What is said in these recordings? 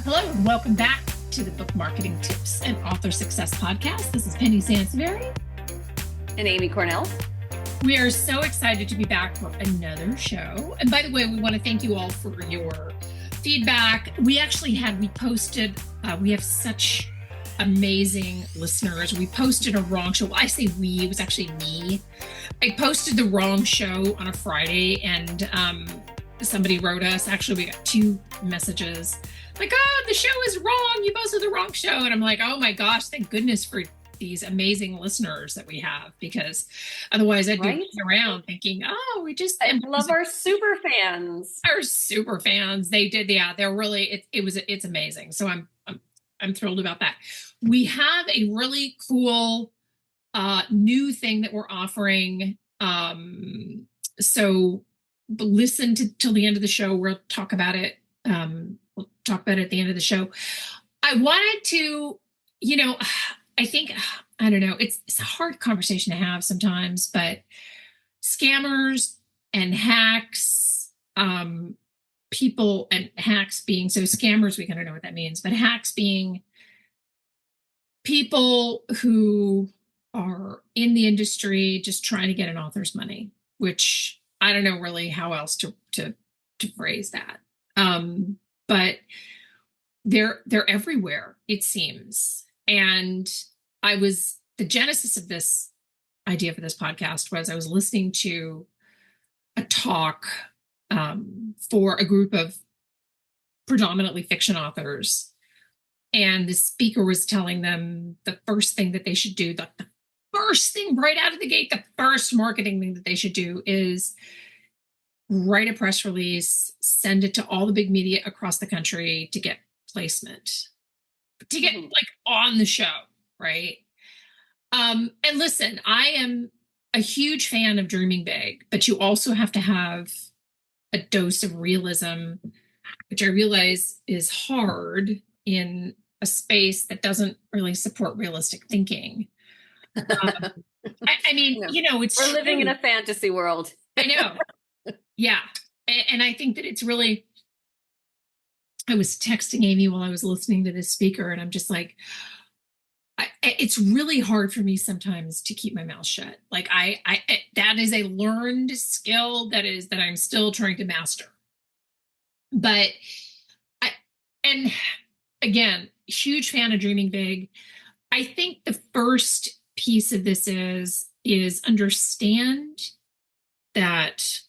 Hello and welcome back to the Book Marketing Tips and Author Success Podcast. This is Penny Sansevieri. And Amy Cornell. We are so excited to be back for another show. And by the way, we want to thank you all for your feedback. We have such amazing listeners. We posted a wrong show. Well, I say we, it was actually me. I posted the wrong show on a Friday and somebody wrote us. Actually, we got 2 messages. Like, oh, the show is wrong. You posted the wrong show. And I'm like, oh my gosh, thank goodness for these amazing listeners that we have, because otherwise I'd be around thinking, oh, I love our super fans. Our super fans. They did. Yeah, they're really, it's amazing. So I'm thrilled about that. We have a really cool new thing that we're offering. So listen till the end of the show. We'll talk about it. We'll talk about it at the end of the show. I wanted to, I don't know, it's a hard conversation to have sometimes, but scammers and hacks, people and hacks being, so scammers, we kind of know what that means, but hacks being people who are in the industry just trying to get an author's money, which I don't know really how else to phrase that. But they're everywhere, it seems. And the genesis of this idea for this podcast was I was listening to a talk for a group of predominantly fiction authors. And the speaker was telling them the first thing that they should do, the first thing right out of the gate, the first marketing thing that they should do is write a press release, send it to all the big media across the country to get placement, to get like on the show, right? And listen, I am a huge fan of dreaming big, but you also have to have a dose of realism, which I realize is hard in a space that doesn't really support realistic thinking. I mean, we're living in a fantasy world. I know. Yeah. And I think that it's really, I was texting Amy while I was listening to this speaker, and I'm just like, it's really hard for me sometimes to keep my mouth shut. Like that is a learned skill that I'm still trying to master. But and again, huge fan of dreaming big. I think the first piece of this is understand that,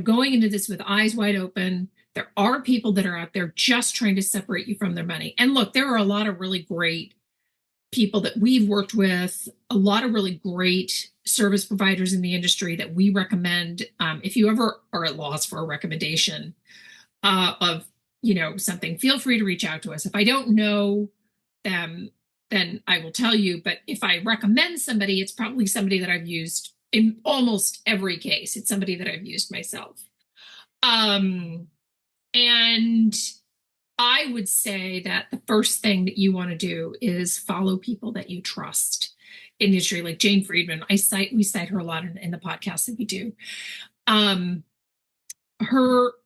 going into this with eyes wide open, there are people that are out there just trying to separate you from their money. And look, there are a lot of really great people that we've worked with, a lot of really great service providers in the industry that we recommend. If you ever are at loss for a recommendation of, something, feel free to reach out to us. If I don't know them, then I will tell you. But if I recommend somebody, it's probably somebody that I've used in almost every case. It's somebody that I've used myself. And I would say that the first thing that you want to do is follow people that you trust in the industry, like Jane Friedman. We cite her a lot in the podcast that we do. Her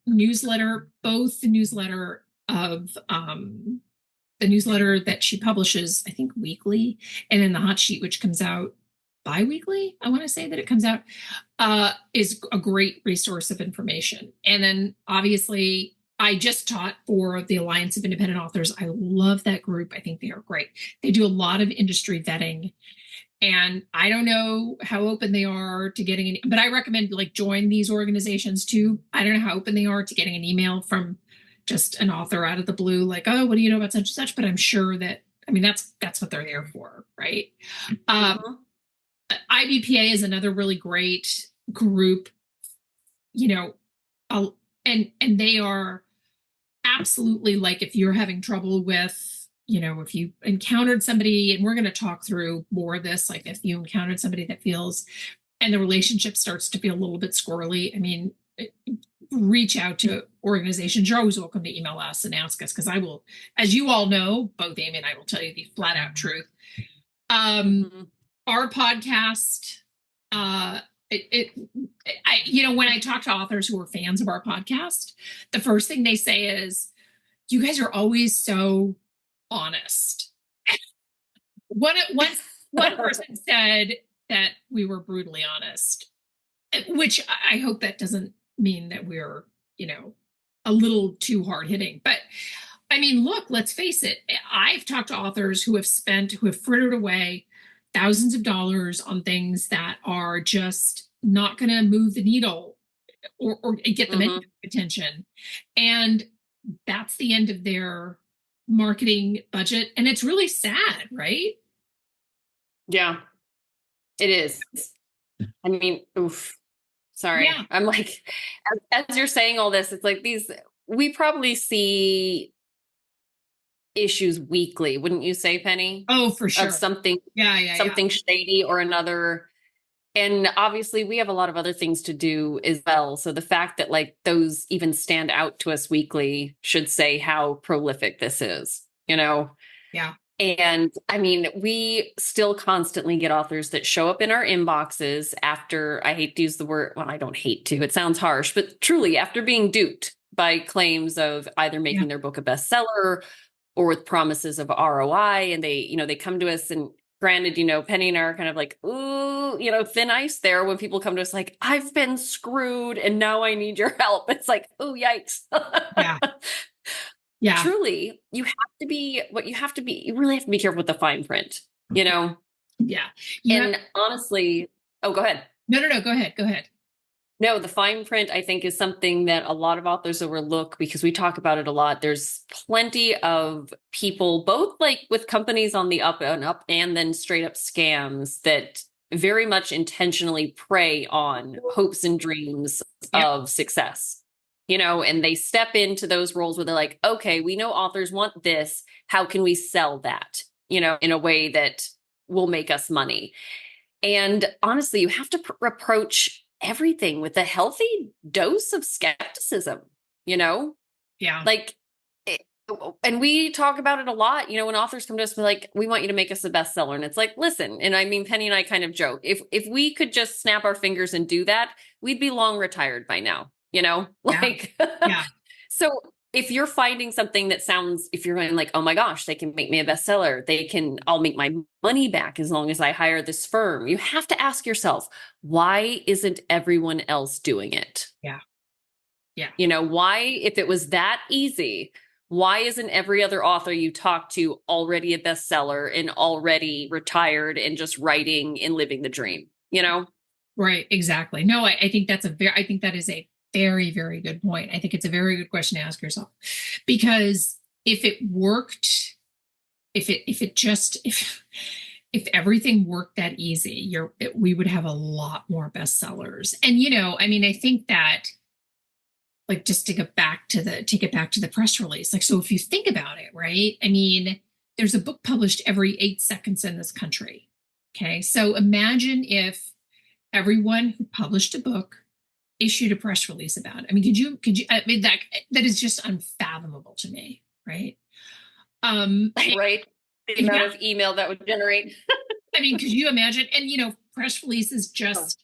newsletter, both the newsletter that she publishes, I think weekly, and then the hot sheet, which comes out bi-weekly, I want to say that it comes out, is a great resource of information. And then obviously I just taught for the Alliance of Independent Authors. I love that group. I think they are great. They do a lot of industry vetting, and I don't know how open they are to getting any, but I recommend join these organizations too. I don't know how open they are to getting an email from just an author out of the blue, like, oh, what do you know about such and such? But I'm sure that, that's what they're there for, right? IBPA is another really great group, and they are absolutely, like, if you're having trouble with, if you encountered somebody, and we're going to talk through more of this, like if you encountered somebody that feels, and the relationship starts to feel a little bit squirrely, reach out to organizations. You're always welcome to email us and ask us, because I will, as you all know, both Amy and I will tell you the flat out truth. Our podcast, when I talk to authors who are fans of our podcast, the first thing they say is, you guys are always so honest. One person said that we were brutally honest, which I hope that doesn't mean that we're, a little too hard hitting. But I mean, look, let's face it. I've talked to authors who have frittered away thousands of dollars on things that are just not going to move the needle or get them any attention. And that's the end of their marketing budget. And it's really sad, right? Yeah, it is. I mean, oof. Sorry. Yeah. I'm like, as you're saying all this, it's like we probably see issues weekly, wouldn't you say, Penny? Oh, for sure. Of something, something shady or another. And obviously we have a lot of other things to do as well. So the fact that like those even stand out to us weekly should say how prolific this is, Yeah. And I mean, we still constantly get authors that show up in our inboxes after, I hate to use the word, well, I don't hate to, it sounds harsh, but truly after being duped by claims of either making their book a bestseller or with promises of ROI. And they come to us, and granted, Penny and I are kind of like, ooh, thin ice there when people come to us like, I've been screwed and now I need your help. It's like, oh, yikes. Yeah. Yeah. Truly, you really have to be careful with the fine print, Yeah. And honestly, oh, go ahead. No, go ahead. No, the fine print, I think, is something that a lot of authors overlook because we talk about it a lot. There's plenty of people, both like with companies on the up and up and then straight up scams that very much intentionally prey on hopes and dreams of success. And they step into those roles where they're like, okay, we know authors want this. How can we sell that, in a way that will make us money? And honestly, you have to approach everything with a healthy dose of skepticism, Yeah. Like, and we talk about it a lot, when authors come to us, like, we want you to make us a bestseller. And it's like, listen, and I mean, Penny and I kind of joke, if we could just snap our fingers and do that, we'd be long retired by now. So if you're finding something that sounds, if you're going like, oh my gosh, they can make me a bestseller, I'll make my money back as long as I hire this firm. You have to ask yourself, why isn't everyone else doing it? Yeah. Why, if it was that easy, why isn't every other author you talk to already a bestseller and already retired and just writing and living the dream, Right. Exactly. No, I think that is a very, very good point. I think it's a very good question to ask yourself, because if it worked, if everything worked that easy, we would have a lot more bestsellers. And, I think that, like, just to get back to the press release, like, so if you think about it, right? I mean, there's a book published every 8 seconds in this country. Okay. So imagine if everyone who published a book issued a press release about it. I mean, could you, I mean, that is just unfathomable to me. Right. Right. The amount of email that would generate. I mean, could you imagine? And, press releases just,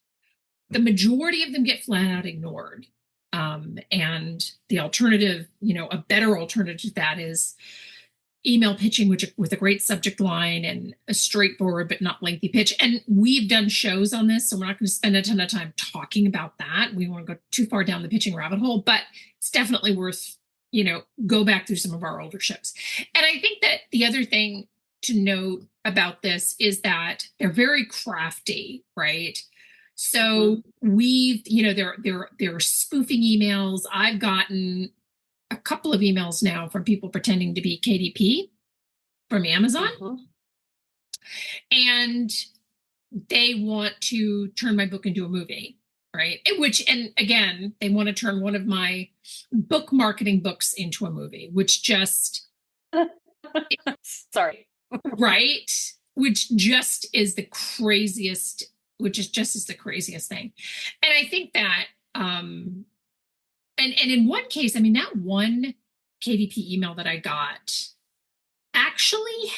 the majority of them get flat out ignored. And the alternative, a better alternative to that is email pitching, with a great subject line and a straightforward but not lengthy pitch. And we've done shows on this, so we're not going to spend a ton of time talking about that. We won't go too far down the pitching rabbit hole, but it's definitely worth, go back through some of our older shows. And I think that the other thing to note about this is that they're very crafty, right? So we've, they're spoofing emails. I've gotten a couple of emails now from people pretending to be KDP from Amazon. And they want to turn my book into a movie, right? And again, they want to turn one of my book marketing books into a movie, which just, sorry. Right? Which just is the craziest thing. And I think that, and in one case, I mean, that one KDP email that I got actually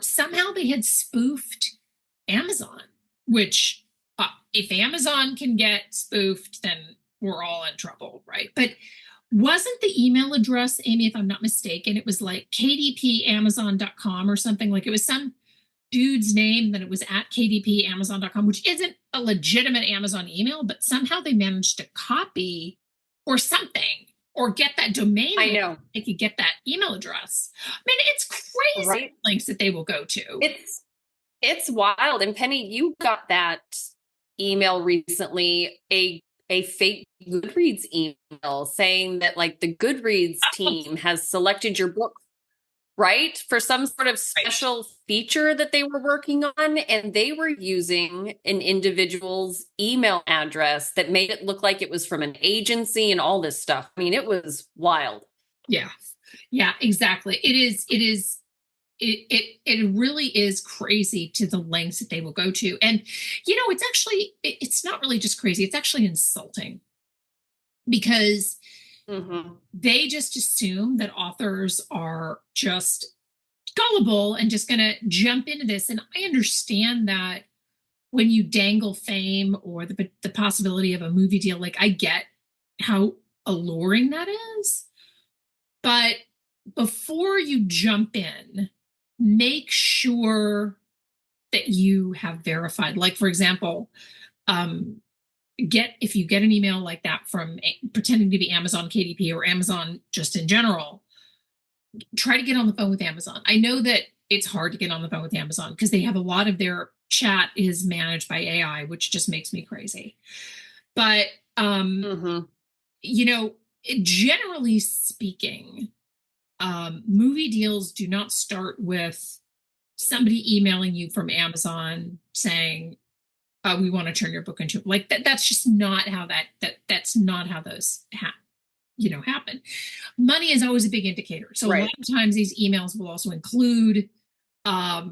somehow they had spoofed Amazon, which if Amazon can get spoofed, then we're all in trouble, right? But wasn't the email address, Amy, if I'm not mistaken, it was like kdpamazon.com or something. Like it was some dude's name, then it was at kdpamazon.com, which isn't a legitimate Amazon email, but somehow they managed to copy or something or get that domain I name. know. They could get that email address. I mean, it's crazy Right? links that they will go to. It's wild. And Penny, you got that email recently, a fake Goodreads email saying that like the Goodreads team has selected your book, right? For some sort of special feature that they were working on, and they were using an individual's email address that made it look like it was from an agency and all this stuff. I mean, it was wild. Yeah. Yeah, exactly. It really is crazy to the lengths that they will go to. And, it's actually, it's not really just crazy. It's actually insulting because they just assume that authors are just gullible and just going to jump into this. And I understand that when you dangle fame or the possibility of a movie deal, like I get how alluring that is. But before you jump in, make sure that you have verified. Like, for example, if you get an email like that from pretending to be Amazon KDP or Amazon just in general, try to get on the phone with Amazon. I know that it's hard to get on the phone with Amazon because they have a lot of their chat is managed by AI, which just makes me crazy. But, generally speaking, movie deals do not start with somebody emailing you from Amazon saying, we want to turn your book into like that. That's just not how that's not how those happen. Money is always a big indicator. So a lot of times these emails will also include, how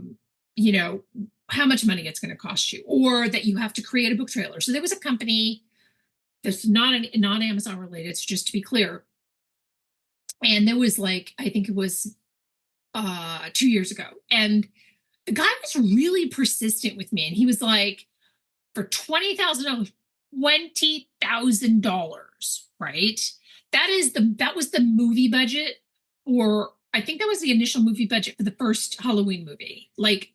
much money it's going to cost you, or that you have to create a book trailer. So there was a company that's not Amazon related. So just to be clear, and there was like, I think it was 2 years ago. And the guy was really persistent with me. And he was like, for $20,000, $20,000, right? That was the movie budget, or I think that was the initial movie budget for the first Halloween movie. Like,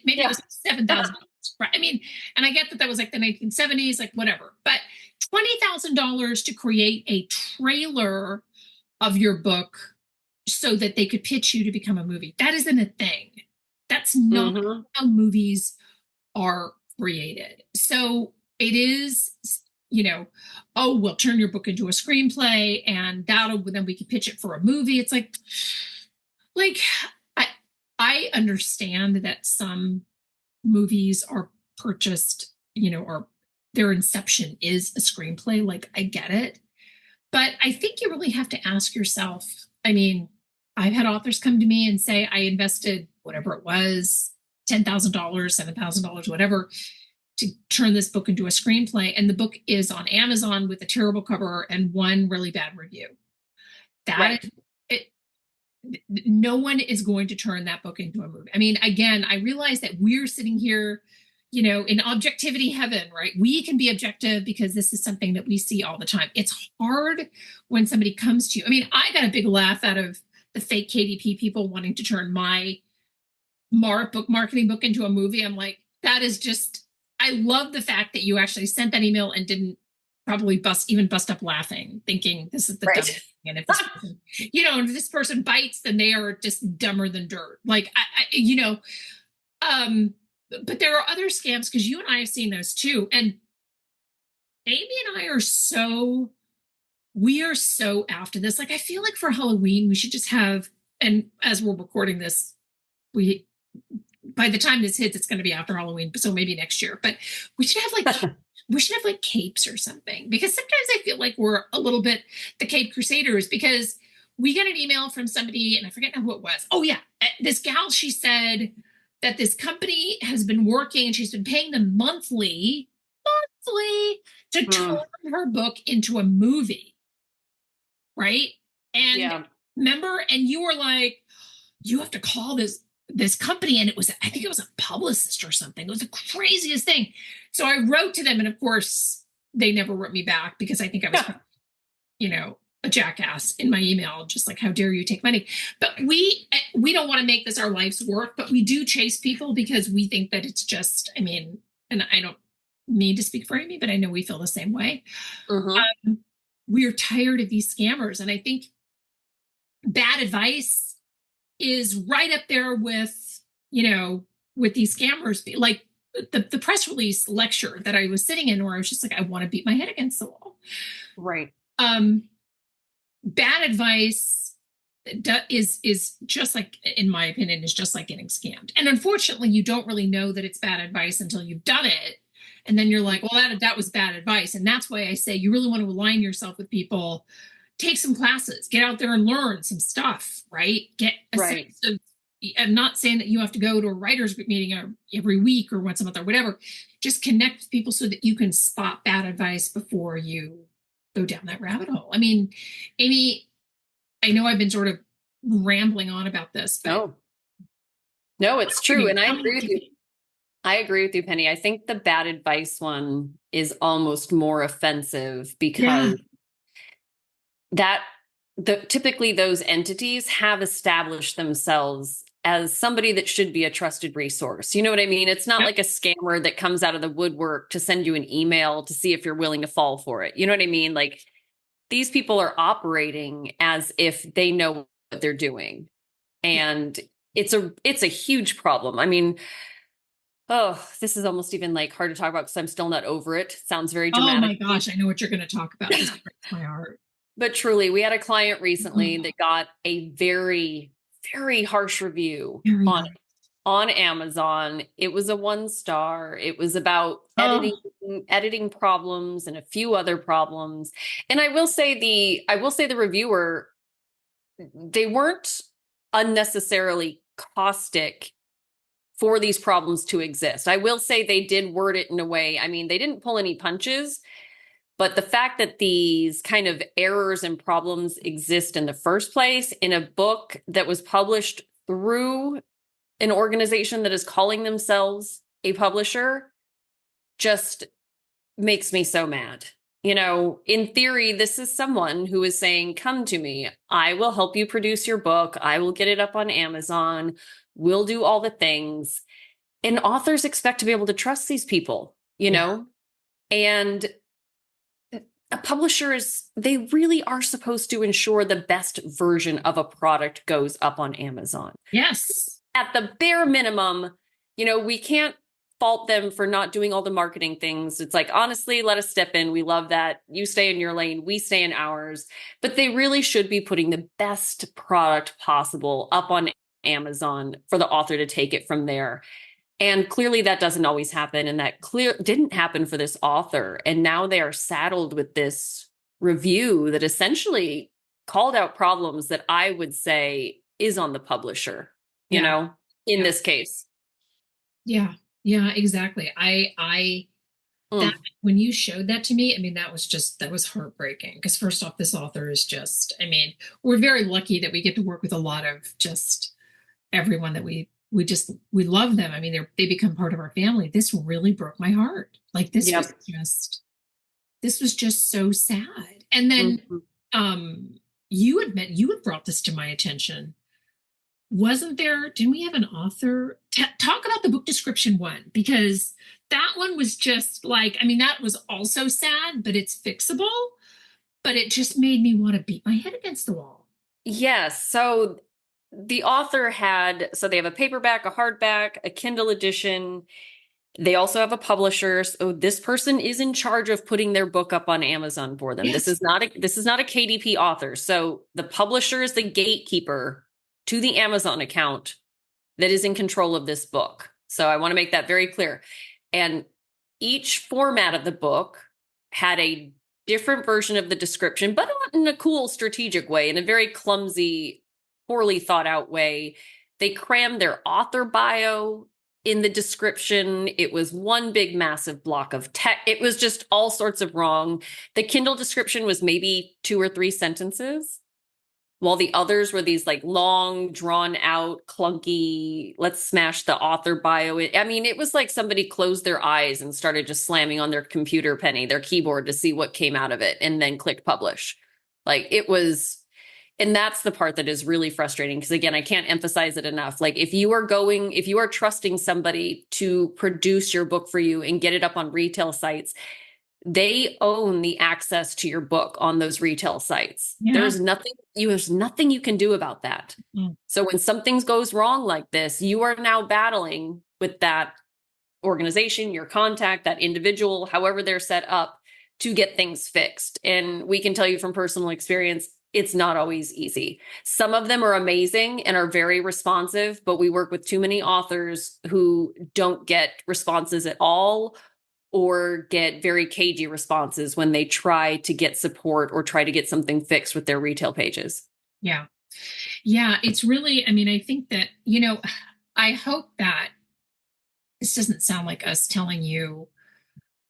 maybe it was $7,000, right? I mean, and I get that was like the 1970s, like whatever, but $20,000 to create a trailer of your book so that they could pitch you to become a movie. That isn't a thing. That's not how movies are created. So it is, we'll turn your book into a screenplay and then we can pitch it for a movie. It's like I understand that some movies are purchased, or their inception is a screenplay. Like I get it. But I think you really have to ask yourself, I mean, I've had authors come to me and say, I invested whatever it was, $10,000, $7,000, whatever, to turn this book into a screenplay. And the book is on Amazon with a terrible cover and one really bad review. No one is going to turn that book into a movie. I mean, again, I realize that we're sitting here, in objectivity heaven, right? We can be objective because this is something that we see all the time. It's hard when somebody comes to you. I mean, I got a big laugh out of the fake KDP people wanting to turn my book marketing book into a movie. I'm like, that is just, I love the fact that you actually sent that email and didn't probably bust up laughing, thinking this is the dumbest thing. And if this person, if this person bites, then they are just dumber than dirt. Like, but there are other scams because you and I have seen those too. And Amy and I are so after this. Like, I feel like for Halloween, we should just have, and as we're recording this, by the time this hits, it's going to be after Halloween. So maybe next year, but we should have like capes or something, because sometimes I feel like we're a little bit the Cape Crusaders, because we get an email from somebody and I forget who it was. Oh yeah. This gal, she said that this company has been working and she's been paying them monthly to turn her book into a movie. Right. And remember, and you were like, you have to call this company. And I think it was a publicist or something. It was the craziest thing. So I wrote to them, and of course they never wrote me back because I think I was, a jackass in my email, just like, how dare you take money? But we don't want to make this our life's work, but we do chase people because we think that it's just, I mean, and I don't mean to speak for Amy, but I know we feel the same way. Mm-hmm. We're tired of these scammers. And I think bad advice is right up there with, with these scammers. Like the press release lecture that I was sitting in, where I was just like, I want to beat my head against the wall. Right. Bad advice is just like, in my opinion, is just like getting scammed. And unfortunately, you don't really know that it's bad advice until you've done it. And then you're like, well, that was bad advice. And that's why I say you really want to align yourself with people. Take some classes, get out there and learn some stuff, right? Get a Right. sense of, I'm not saying that you have to go to a writers group meeting every week or once a month or whatever. Just connect with people so that you can spot bad advice before you go down that rabbit hole. I mean, Amy, I know I've been sort of rambling on about this, but no, it's true. And I agree with you. I agree with you, Penny. I think the bad advice one is almost more offensive because typically those entities have established themselves as somebody that should be a trusted resource. You know what I mean? It's not like a scammer that comes out of the woodwork to send you an email to see if you're willing to fall for it. You know what I mean? Like, these people are operating as if they know what they're doing. And it's a huge problem. I mean, this is almost even like hard to talk about because I'm still not over it. Sounds very dramatic. Oh my gosh, I know what you're going to talk about. This breaks my heart. But truly, we had a client recently that got a very, very harsh review on Amazon. It was a 1-star. It was about editing problems and a few other problems. And I will say the reviewer, they weren't unnecessarily caustic for these problems to exist. I will say they did word it in a way. I mean, they didn't pull any punches. But the fact that these kind of errors and problems exist in the first place in a book that was published through an organization that is calling themselves a publisher just makes me so mad. In theory, this is someone who is saying, come to me. I will help you produce your book. I will get it up on Amazon. We'll do all the things. And authors expect to be able to trust these people, know? And publishers, they really are supposed to ensure the best version of a product goes up on Amazon. Yes. At the bare minimum, we can't fault them for not doing all the marketing things. It's like, honestly, let us step in. We love that. You stay in your lane, we stay in ours. But they really should be putting the best product possible up on Amazon for the author to take it from there. And clearly that doesn't always happen. And that didn't happen for this author. And now they are saddled with this review that essentially called out problems that I would say is on the publisher, in this case. Yeah. Yeah, exactly. That, when you showed that to me, I mean, that was heartbreaking. Because first off, this author is just, I mean, we're very lucky that we get to work with a lot of just everyone that we love them. I mean, they become part of our family. This really broke my heart. Like, this was just so sad. And then you had brought this to my attention. Didn't we have an author talk about the book description one? Because that one was just like, I mean, that was also sad, but it's fixable. But it just made me want to beat my head against the wall. Yes. So the author they have a paperback, a hardback, a Kindle edition. They also have a publisher. So this person is in charge of putting their book up on Amazon for them. Yes. This is not a KDP author. So the publisher is the gatekeeper to the Amazon account that is in control of this book. So I want to make that very clear. And each format of the book had a different version of the description, but not in a cool strategic way, in a very clumsy, poorly thought out way. They crammed their author bio in the description. It was one big massive block of text. It was just all sorts of wrong. The Kindle description was maybe 2 or 3 sentences, while the others were these like long, drawn out, clunky, let's smash the author bio. I mean, it was like somebody closed their eyes and started just slamming on their computer, their keyboard, to see what came out of it, and then clicked publish. Like it was, and that's the part that is really frustrating because again, I can't emphasize it enough. Like if you are trusting somebody to produce your book for you and get it up on retail sites, they own the access to your book on those retail sites. Yeah. There's nothing you can do about that. Mm. So when something goes wrong like this, you are now battling with that organization, your contact, that individual, however they're set up to get things fixed. And we can tell you from personal experience, it's not always easy. Some of them are amazing and are very responsive, but we work with too many authors who don't get responses at all or get very cagey responses when they try to get support or try to get something fixed with their retail pages. Yeah. Yeah. It's really, I mean, I think that, I hope that this doesn't sound like us telling you,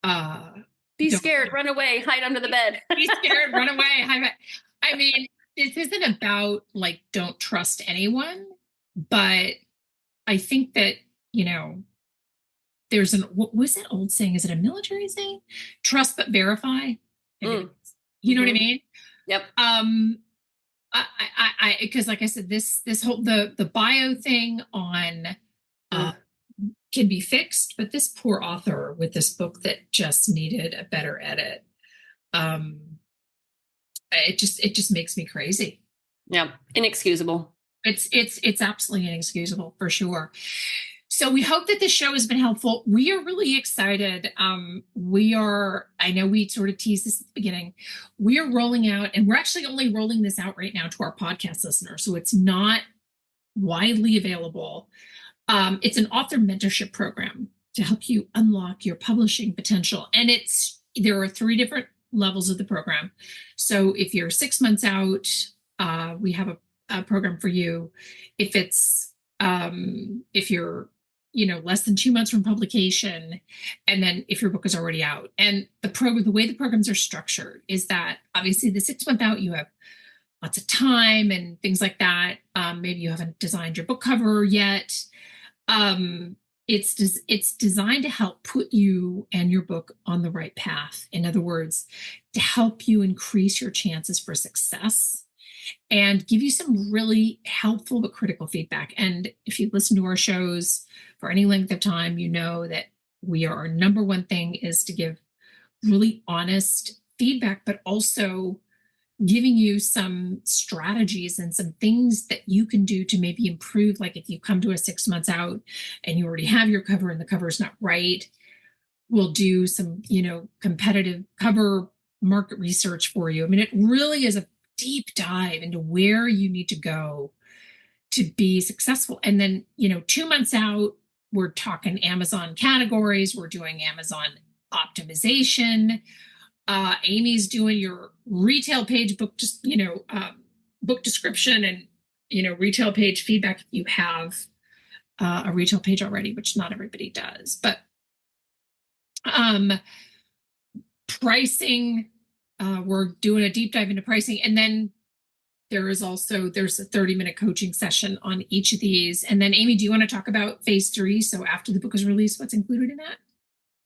uh, Be don't scared, run away, hide under the bed. be scared, run away. I mean, this isn't about like, don't trust anyone, but I think that, there's what was that old saying? Is it a military saying? Trust but verify. Mm. You know what I mean? Yep. Because like I said, this whole the bio thing on can be fixed, but this poor author with this book that just needed a better edit, it just makes me crazy. Yeah, inexcusable. It's absolutely inexcusable for sure. So we hope that this show has been helpful. We are really excited. I know we sort of teased this at the beginning. We are rolling out, and we're actually only rolling this out right now to our podcast listeners. So it's not widely available. It's an author mentorship program to help you unlock your publishing potential. And there are 3 different levels of the program. So if you're 6 months out, we have a program for you. If you're less than 2 months from publication, and then if your book is already out. And the way the programs are structured is that obviously the 6 month out, you have lots of time and things like that. Maybe you haven't designed your book cover yet. It's designed to help put you and your book on the right path. In other words, to help you increase your chances for success and give you some really helpful but critical feedback. And if you listen to our shows for any length of time, you know that our number one thing is to give really honest feedback, but also giving you some strategies and some things that you can do to maybe improve. Like if you come to us 6 months out and you already have your cover and the cover is not right, we'll do some, competitive cover market research for you. I mean, it really is a deep dive into where you need to go to be successful. And then, 2 months out, we're talking Amazon categories. We're doing Amazon optimization. Amy's doing your retail page book, book description and, retail page feedback if you have a retail page already, which not everybody does. But pricing, we're doing a deep dive into pricing. And then there's a 30-minute coaching session on each of these. And then Amy, do you want to talk about phase 3? So after the book is released, what's included in that?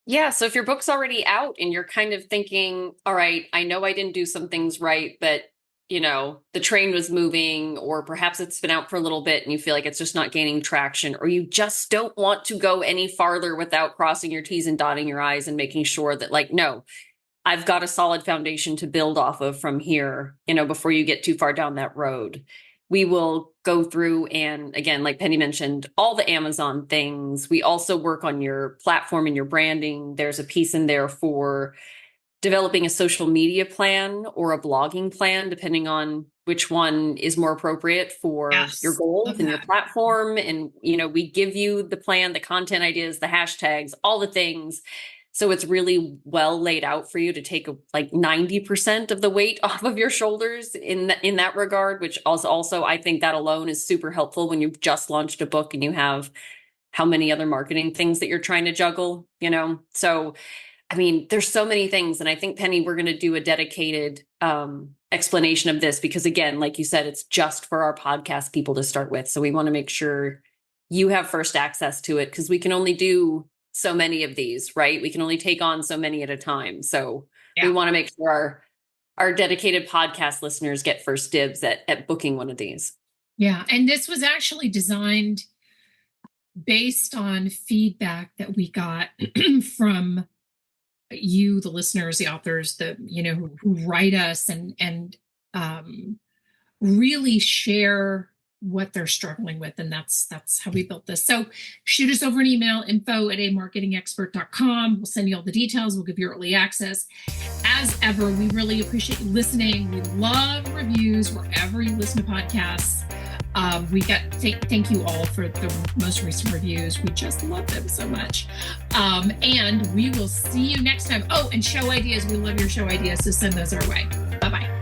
Yeah. So if your book's already out and you're kind of thinking, all right, I know I didn't do some things right, but the train was moving, or perhaps it's been out for a little bit and you feel like it's just not gaining traction, or you just don't want to go any farther without crossing your T's and dotting your I's and making sure that no, I've got a solid foundation to build off of from here, before you get too far down that road. We will go through and, again, like Penny mentioned, all the Amazon things. We also work on your platform and your branding. There's a piece in there for developing a social media plan or a blogging plan, depending on which one is more appropriate for your goals and your platform. And, we give you the plan, the content ideas, the hashtags, all the things. So it's really well laid out for you to take 90% of the weight off of your shoulders in that regard, which also I think that alone is super helpful when you've just launched a book and you have how many other marketing things that you're trying to juggle, So, I mean, there's so many things. And I think, Penny, we're going to do a dedicated explanation of this because, again, like you said, it's just for our podcast people to start with. So we want to make sure you have first access to it because we can only do so many of these, right? We can only take on so many at a time. So we want to make sure our dedicated podcast listeners get first dibs at booking one of these. Yeah. And this was actually designed based on feedback that we got from you, the listeners, the authors, who write us and really share what they're struggling with. And that's how we built this. So shoot us over an email, info@amarketingexpert.com. We'll send you all the details. We'll give you early access. As ever, we really appreciate you listening. We love reviews wherever you listen to podcasts. Thank you all for the most recent reviews. We just love them so much. And we will see you next time. Oh, and show ideas. We love your show ideas. So send those our way. Bye-bye.